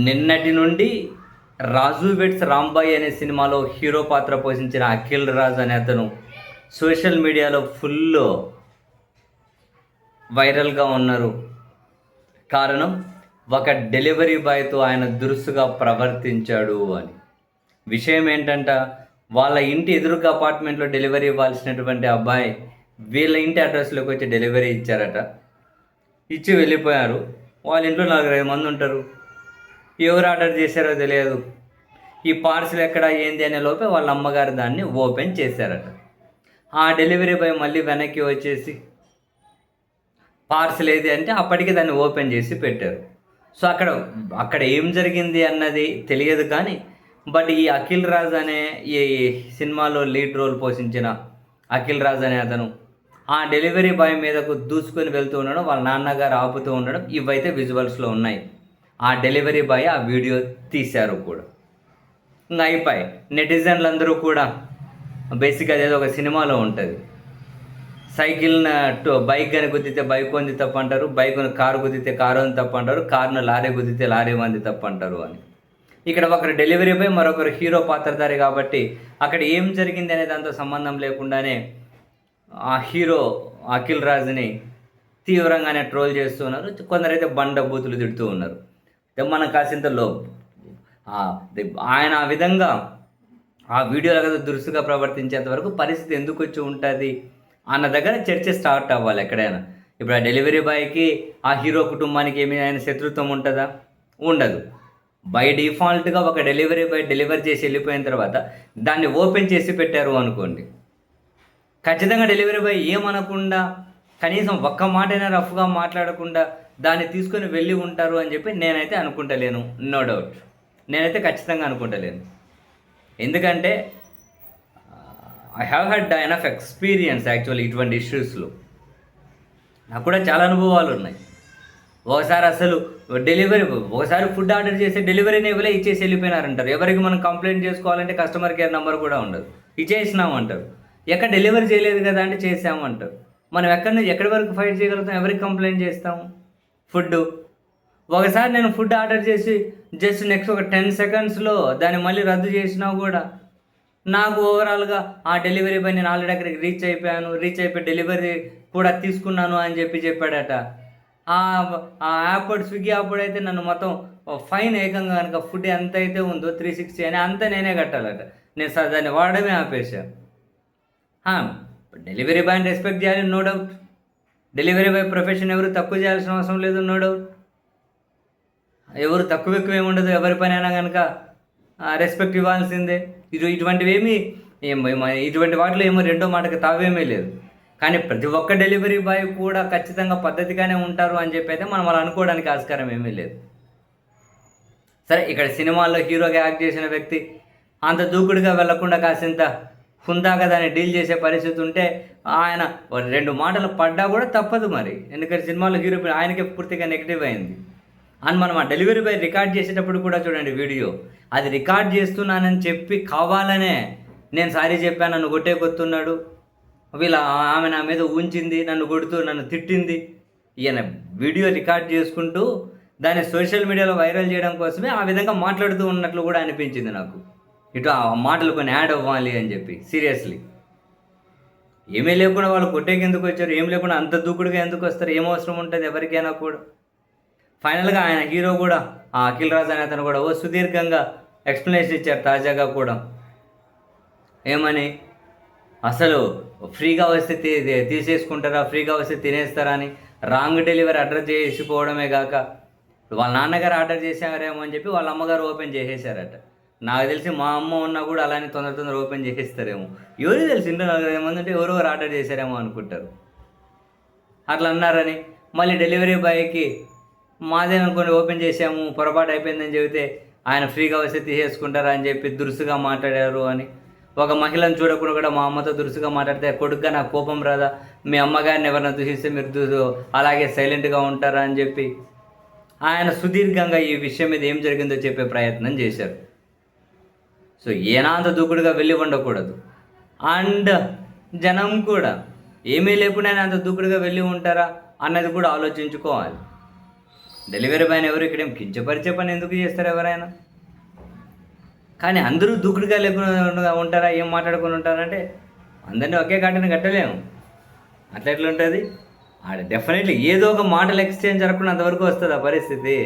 నిన్నటి నుండి 'రాజు వెడ్స్ రాంబాయ్' అనే సినిమాలో హీరో పాత్ర పోషించిన అఖిల్ రాజ్ అనే అతను సోషల్ మీడియాలో ఫుల్ వైరల్గా ఉన్నారు. కారణం, ఒక డెలివరీ బాయ్తో ఆయన దురుసుగా ప్రవర్తించాడు అని. విషయం ఏంటంట, వాళ్ళ ఇంటి ఎదురుగా అపార్ట్మెంట్లో డెలివరీ ఇవ్వాల్సినటువంటి అబ్బాయి వీళ్ళ ఇంటి అడ్రస్లోకి వచ్చి డెలివరీ ఇచ్చారట. ఇచ్చి వెళ్ళిపోయారు. వాళ్ళ ఇంట్లో 4-5 మంది ఉంటారు. ఎవరు ఆర్డర్ చేశారో తెలియదు. ఈ పార్సిల్ ఎక్కడ ఏంది అనే లోపే వాళ్ళ అమ్మగారు దాన్ని ఓపెన్ చేశారట. ఆ డెలివరీ బాయ్ మళ్ళీ వెనక్కి వచ్చేసి పార్సిల్ ఏది అంటే అప్పటికి దాన్ని ఓపెన్ చేసి పెట్టారు. సో అక్కడ ఏం జరిగింది అన్నది తెలియదు. కానీ బట్ ఈ అఖిల్ రాజ్ అనే ఈ సినిమాలో లీడ్ రోల్ పోషించిన అఖిల్ రాజ్ అనే అతను ఆ డెలివరీ బాయ్ మీదకు దూసుకొని వెళ్తూ ఉండడం, వాళ్ళ నాన్నగారు ఆపుతూ ఉండడం, ఇవైతే విజువల్స్లో ఉన్నాయి. ఆ డెలివరీ బాయ్ ఆ వీడియో తీశారు కూడా. ఇంకా అయిపోయి నెటిజన్లు అందరూ కూడా బేసిక్గా అదేదో ఒక సినిమాలో ఉంటుంది, బైక్ అని గుద్దితే బైక్ వంది తప్పు అంటారు, బైక్ను కారు గుద్దితే కారు అని తప్పు అంటారు, కారును లారీ గుద్దితే లారీ వంది తప్పు అంటారు అని. ఇక్కడ ఒకరు డెలివరీ బాయ్, మరొకరు హీరో పాత్రధారి కాబట్టి అక్కడ ఏం జరిగింది అనే దాంతో సంబంధం లేకుండానే ఆ హీరో అఖిల్ రాజ్ని తీవ్రంగానే ట్రోల్ చేస్తూ ఉన్నారు. కొందరైతే బండ బూతులు తిడుతూ ఉన్నారు. మనం కాసింతలో ఆయన ఆ విధంగా ఆ వీడియోలో కదా దురుసుగా ప్రవర్తించేంత వరకు పరిస్థితి ఎందుకు వచ్చి ఉంటుంది అన్న దగ్గర చర్చ స్టార్ట్ అవ్వాలి ఎక్కడైనా. ఇప్పుడు ఆ డెలివరీ బాయ్కి ఆ హీరో కుటుంబానికి ఏమి ఆయన శత్రుత్వం ఉంటుందా? ఉండదు. బై డిఫాల్ట్గా ఒక డెలివరీ బాయ్ డెలివరీ చేసి వెళ్ళిపోయిన తర్వాత దాన్ని ఓపెన్ చేసి పెట్టారు అనుకోండి, ఖచ్చితంగా డెలివరీ బాయ్ ఏమనకుండా, కనీసం ఒక్క మాటైనా రఫ్గా మాట్లాడకుండా దాన్ని తీసుకొని వెళ్ళి ఉంటారు అని చెప్పి నేనైతే అనుకుంటలేను. నో డౌట్, నేనైతే ఖచ్చితంగా అనుకుంటలేను. ఎందుకంటే I have had enough experience actually ఇటువంటి ఇష్యూస్లో. నాకు కూడా చాలా అనుభవాలు ఉన్నాయి. ఒకసారి ఫుడ్ ఆర్డర్ చేసి డెలివరీని ఇవ్వలే, ఇచ్చేసి వెళ్ళిపోయినారంటారు. ఎవరికి మనం కంప్లైంట్ చేసుకోవాలంటే కస్టమర్ కేర్ నెంబర్ కూడా ఉండదు. ఇచ్చేసినామంటారు. ఎక్కడ డెలివరీ చేయలేదు కదా అంటే చేసామంటారు. మనం ఎక్కడి వరకు ఫైట్ చేయగలుగుతాం? ఎవరికి కంప్లైంట్ చేస్తాము? ఒకసారి నేను ఫుడ్ ఆర్డర్ చేసి జస్ట్ నెక్స్ట్ ఒక 10 సెకండ్స్లో దాన్ని మళ్ళీ రద్దు చేసినా కూడా నాకు ఓవరాల్గా ఆ డెలివరీ బాయ్ నేను ఆల్రెడీ అక్కడికి రీచ్ అయిపోయి డెలివరీ కూడా తీసుకున్నాను అని చెప్పాడట. ఆ యాప్ స్విగ్గీ అప్పుడైతే నన్ను మొత్తం ఫైన్ ఏకంగా కనుక ఫుడ్ ఎంత అయితే ఉందో 360 అని అంతా నేనే కట్టాలట. నేను దాన్ని వాడమే ఆపేసా. డెలివరీ బాయ్ని రెస్పెక్ట్ చేయాలి, no doubt. Delivery boy profession ఎవరు తక్కువ చేయాల్సిన అవసరం లేదు, నో డౌట్. ఎవరు తక్కువ ఎక్కువ ఏమి ఉండదు. ఎవరి పని అయినా కనుక రెస్పెక్ట్ ఇవ్వాల్సిందే. ఇటువంటి వాటిలో ఏమో రెండో మాటకి తావేమీ లేదు. కానీ ప్రతి ఒక్క డెలివరీ బాయ్ కూడా ఖచ్చితంగా పద్ధతిగానే ఉంటారు అని చెప్పి అయితే మనం అలా అనుకోవడానికి ఆస్కారం ఏమీ లేదు. సరే, ఇక్కడ సినిమాల్లో హీరోగా యాక్ట్ చేసిన వ్యక్తి అంత దూకుడుగా వెళ్లకుండా కాసింత హుందాగా దాన్ని డీల్ చేసే పరిస్థితి ఉంటే ఆయన 2 మాటలు పడ్డా కూడా తప్పదు మరి. ఎందుకంటే సినిమాలో హీరో ఆయనకే పూర్తిగా నెగిటివ్ అయింది. అండ్ మనం ఆ డెలివరీ బాయ్ రికార్డ్ చేసేటప్పుడు కూడా చూడండి వీడియో, అది రికార్డ్ చేస్తున్నానని చెప్పి కావాలనే నేను సారీ చెప్పాను, నన్ను కొట్టే కొత్తున్నాడు, ఆమె నా మీద ఉంచింది, నన్ను కొడుతూ నన్ను తిట్టింది. ఈయన వీడియో రికార్డ్ చేసుకుంటూ దాన్ని సోషల్ మీడియాలో వైరల్ చేయడం కోసమే ఆ విధంగా మాట్లాడుతూ ఉన్నట్లు కూడా అనిపించింది నాకు. ఇటు ఆ మాటలు కొన్ని యాడ్ అవ్వాలి అని చెప్పి. సీరియస్లీ ఏమీ లేకుండా వాళ్ళు కొట్టేకి ఎందుకు వచ్చారు? ఏం లేకుండా అంత దూకుడుగా ఎందుకు వస్తారు? ఏం అవసరం ఉంటుంది ఎవరికైనా కూడా? ఫైనల్గా ఆయన హీరో కూడా ఆ అఖిల్ రాజ్ అనే అతను కూడా సుదీర్ఘంగా ఎక్స్ప్లెనేషన్ ఇచ్చారు తాజాగా కూడా. ఏమని, అసలు ఫ్రీగా వస్తే తీసేసుకుంటారా, ఫ్రీగా వస్తే తినేస్తారా అని రాంగ్ డెలివరీ అడ్రస్ చేసిపోవడమే కాక వాళ్ళ నాన్నగారు ఆర్డర్ చేశారేమో అని చెప్పి వాళ్ళ అమ్మగారు ఓపెన్ చేసేసారట. నాకు తెలిసి మా అమ్మ ఉన్నా కూడా అలానే తొందర ఓపెన్ చేసేస్తారేమో. ఎవరికి తెలిసి ఇంట్లో 4-5 మంది ఉంటే ఎవరెవరు ఆర్డర్ చేశారేమో అనుకుంటారు. అట్లా అన్నారని మళ్ళీ డెలివరీ బాయ్కి మాదే అనుకొని ఓపెన్ చేసాము, పొరపాటు అయిపోయిందని చెబితే ఆయన ఫ్రీగా వస్తే తీసేసుకుంటారా అని చెప్పి దురుసుగా మాట్లాడారు అని. ఒక మహిళను చూడకుండా కూడా మా అమ్మతో దురుసుగా మాట్లాడితే కొడుకుగా నాకు కోపం రాదా? మీ అమ్మగారిని ఎవరైనా దూషిస్తే మీరు అలాగే సైలెంట్గా ఉంటారా అని చెప్పి ఆయన సుదీర్ఘంగా ఈ విషయం మీద ఏం జరిగిందో చెప్పే ప్రయత్నం చేశారు. సో ఏనాంత దూకుడుగా వెళ్ళి ఉండకూడదు. అండ్ జనం కూడా ఏమీ లేకుండా అంత దూకుడుగా వెళ్ళి ఉంటారా అన్నది కూడా ఆలోచించుకోవాలి. డెలివరీ బాయ్ని ఎవరు ఇక్కడేం కించపరిచే పని ఎందుకు చేస్తారు ఎవరైనా? కానీ అందరూ దూకుడుగా లేకుండా ఉంటారా, ఏం మాట్లాడుకొని ఉంటారంటే అందరినీ ఒకే కాటని కట్టలేము. అట్లా ఎట్లా ఉంటుంది? ఆడ డెఫినెట్లీ ఏదో ఒక మాటలు ఎక్స్చేంజ్ జరగకుండా అంతవరకు వస్తుంది ఆ పరిస్థితి.